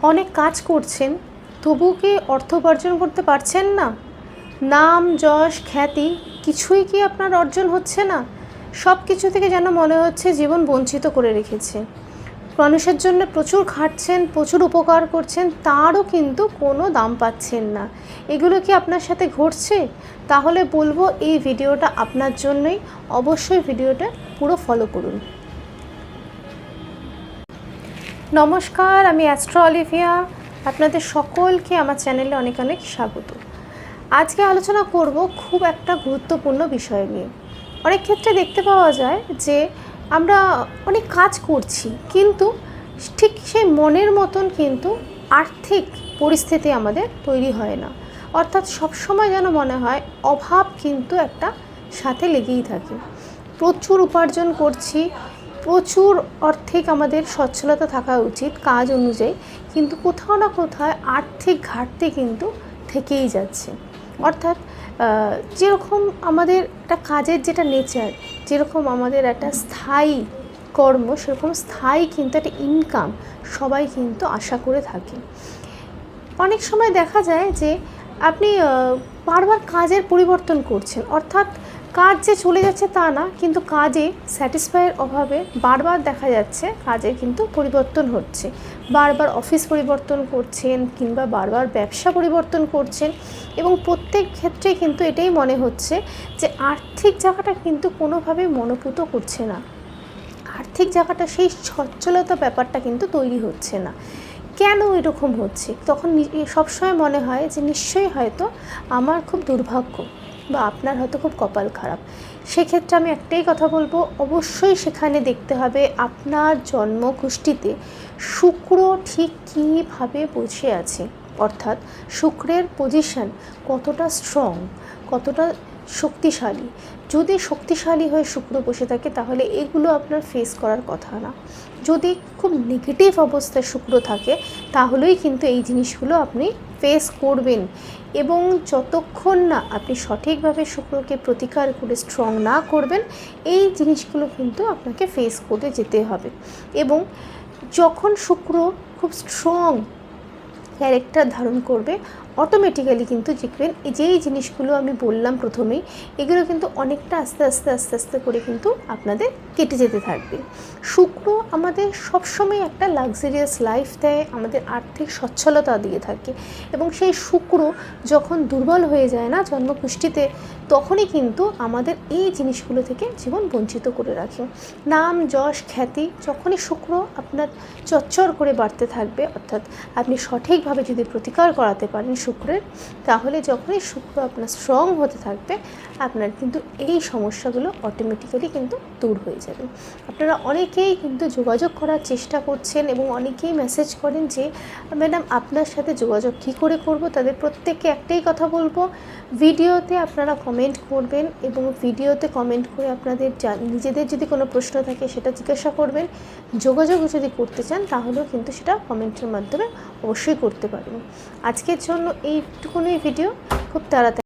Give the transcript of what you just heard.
অনেক কাজ করছেন, তবুও কি অর্থ উপার্জন করতে পারছেন না? নাম, যশ, খ্যাতি কিছুই কি আপনার অর্জন হচ্ছে না? সব কিছু থেকে যেন মনে হচ্ছে জীবন বঞ্চিত করে রেখেছে। মানুষের জন্য প্রচুর খাটছেন, প্রচুর উপকার করছেন, তারও কিন্তু কোনো দাম পাচ্ছেন না। এগুলো কি আপনার সাথে ঘটছে? তাহলে বলবো এই ভিডিওটা আপনার জন্যই। অবশ্যই ভিডিওটা পুরো ফলো করুন। নমস্কার, আমি অ্যাস্ট্রো অলিভিয়া। আপনাদের সকলকে আমার চ্যানেলে অনেক অনেক স্বাগত। আজকে আলোচনা করব খুব একটা গুরুত্বপূর্ণ বিষয় নিয়ে। অনেক ক্ষেত্রে দেখতে পাওয়া যায় যে আমরা অনেক কাজ করছি, কিন্তু ঠিক সেই মনের মতন কিন্তু আর্থিক পরিস্থিতি আমাদের তৈরি হয় না। অর্থাৎ সবসময় যেন মনে হয় অভাব কিন্তু একটা সাথে লেগেই থাকে। প্রচুর উপার্জন করছি, প্রচুর আর্থিক আমাদের সচ্ছলতা থাকা উচিত কাজ অনুযায়ী, কিন্তু কোথাও না কোথাও আর্থিক ঘাটতি কিন্তু থেকেই যাচ্ছে। অর্থাৎ যেরকম আমাদের একটা কাজের যেটা নেচার, যেরকম আমাদের একটা স্থায়ী কর্ম, সেরকম স্থায়ী কিন্তু একটা ইনকাম সবাই কিন্তু আশা করে থাকে। অনেক সময় দেখা যায় যে আপনি বারবার কাজের পরিবর্তন করছেন, অর্থাৎ কাজ যে চলে যাচ্ছে তা না, কিন্তু কাজে স্যাটিসফাইয়ের অভাবে বারবার দেখা যাচ্ছে কাজের কিন্তু পরিবর্তন হচ্ছে। বারবার অফিস পরিবর্তন করছেন কিংবা বারবার ব্যবসা পরিবর্তন করছেন, এবং প্রত্যেক ক্ষেত্রে কিন্তু এটাই মনে হচ্ছে যে আর্থিক জায়গাটা কিন্তু কোনোভাবেই মনোপুত করছে না। আর্থিক জায়গাটা, সেই সচ্ছলতা ব্যাপারটা কিন্তু তৈরি হচ্ছে না। কেন এরকম হচ্ছে? তখন সবসময় মনে হয় যে নিশ্চয়ই হয়তো আমার খুব দুর্ভাগ্য, বা আপনার হয়তো খুব কপাল খারাপ। সেক্ষেত্রে আমি একটাই কথা বলবো, অবশ্যই সেখানে দেখতে হবে আপনার জন্মকুষ্ঠিতে শুক্র ঠিক কীভাবে বসে আছে, অর্থাৎ শুক্রের পজিশন কতটা স্ট্রং, কতটা শক্তিশালী। যদি শক্তিশালী হয়ে শুক্র বসে থাকে তাহলে এগুলো আপনার ফেস করার কথা না। যদি খুব নেগেটিভ অবস্থায় শুক্র থাকে তাহলেই কিন্তু এই জিনিসগুলো আপনি ফেস করবেন, এবং যতক্ষণ না আপনি সঠিকভাবে শুক্রকে প্রতিকার করে স্ট্রং না করবেন, এই জিনিসগুলো কিন্তু আপনাকে ফেস করে যেতে হবে। এবং যখন শুক্র খুব স্ট্রং ক্যারেক্টার ধারণ করবে, অটোমেটিক্যালি কিন্তু দেখবেন যেই জিনিসগুলো আমি বললাম প্রথমেই, এগুলো কিন্তু অনেকটা আস্তে আস্তে আস্তে আস্তে করে কিন্তু আপনাদের কেটে যেতে থাকবে। শুক্র আমাদের সবসময় একটা লাক্সারিয়াস লাইফ দেয়, আমাদের আর্থিক সচ্ছলতা দিয়ে থাকে, এবং সেই শুক্র যখন দুর্বল হয়ে যায় না জন্মকুষ্ঠিতে, তখনই কিন্তু আমাদের এই জিনিসগুলো থেকে জীবন বঞ্চিত করে রাখে। নাম, যশ, খ্যাতি যখনই শুক্র আপনার চচ্চর করে বাড়তে থাকবে, অর্থাৎ আপনি সঠিকভাবে যদি প্রতিকার করাতে পারেন শুক্রের, তাহলে যখনই শুক্র আপনার স্ট্রং হতে থাকবে, আপনার কিন্তু এই সমস্যাগুলো অটোমেটিক্যালি কিন্তু দূর হয়ে যাবে। আপনারা অনেকেই কিন্তু যোগাযোগ করার চেষ্টা করছেন, এবং অনেকেই মেসেজ করেন যে ম্যাডাম আপনার সাথে যোগাযোগ কী করে করব। তাদের প্রত্যেককে একটাই কথা বলবো, ভিডিওতে আপনারা কমেন্ট করবেন, এবং ভিডিওতে কমেন্ট করে আপনাদের নিজেদের যদি কোনো প্রশ্ন থাকে সেটা জিজ্ঞাসা করবেন। যোগাযোগ যদি করতে চান তাহলেও কিন্তু সেটা কমেন্টের মাধ্যমে অবশ্যই করতে পারেন। আজকের জন্য এইটুকুনি ভিডিও, খুব তাড়াতাড়ি